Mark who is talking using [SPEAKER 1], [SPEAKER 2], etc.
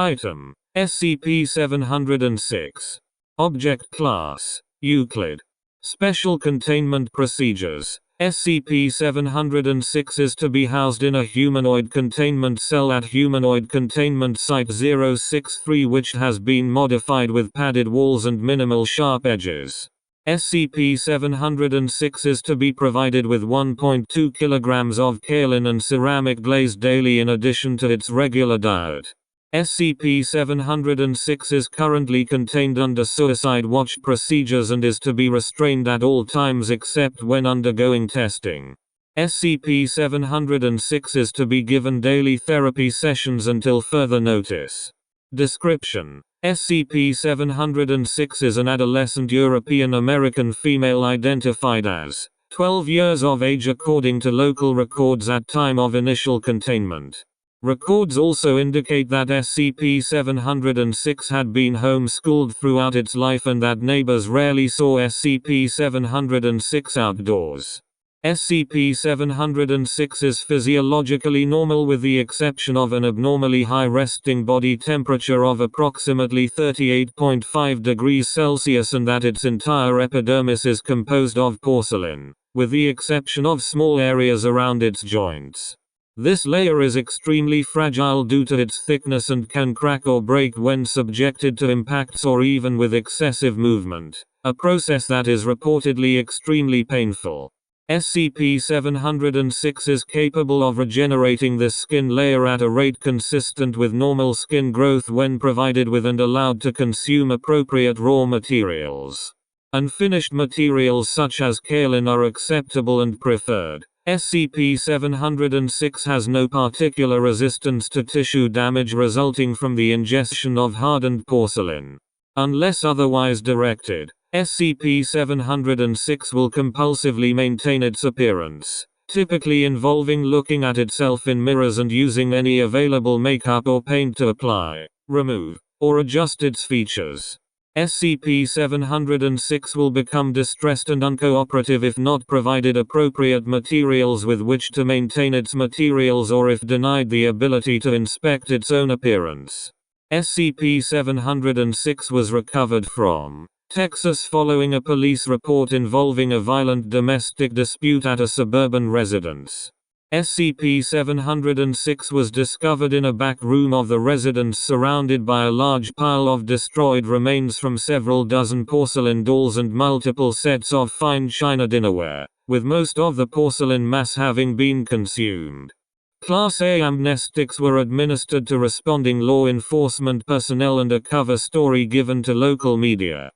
[SPEAKER 1] Item: SCP-706. Object Class: Euclid. Special Containment Procedures: SCP-706 is to be housed in a humanoid containment cell at Humanoid Containment Site-063, which has been modified with padded walls and minimal sharp edges. SCP-706 is to be provided with 1.2 kg of kaolin and ceramic glaze daily in addition to its regular diet. SCP-706 is currently contained under suicide watch procedures and is to be restrained at all times except when undergoing testing. SCP-706 is to be given daily therapy sessions until further notice. Description: SCP-706 is an adolescent European American female identified as 12 years of age according to local records at time of initial containment. Records also indicate that SCP-706 had been homeschooled throughout its life and that neighbors rarely saw SCP-706 outdoors. SCP-706 is physiologically normal with the exception of an abnormally high resting body temperature of approximately 38.5 degrees Celsius and that its entire epidermis is composed of porcelain, with the exception of small areas around its joints. This layer is extremely fragile due to its thickness and can crack or break when subjected to impacts or even with excessive movement, a process that is reportedly extremely painful. SCP-706 is capable of regenerating this skin layer at a rate consistent with normal skin growth when provided with and allowed to consume appropriate raw materials. Unfinished materials such as kaolin are acceptable and preferred. SCP-706 has no particular resistance to tissue damage resulting from the ingestion of hardened porcelain. Unless otherwise directed, SCP-706 will compulsively maintain its appearance, typically involving looking at itself in mirrors and using any available makeup or paint to apply, remove, or adjust its features. SCP-706 will become distressed and uncooperative if not provided appropriate materials with which to maintain its materials or if denied the ability to inspect its own appearance. SCP-706 was recovered from Texas following a police report involving a violent domestic dispute at a suburban residence. SCP-706 was discovered in a back room of the residence surrounded by a large pile of destroyed remains from several dozen porcelain dolls and multiple sets of fine china dinnerware, with most of the porcelain mass having been consumed. Class A amnestics were administered to responding law enforcement personnel and a cover story given to local media.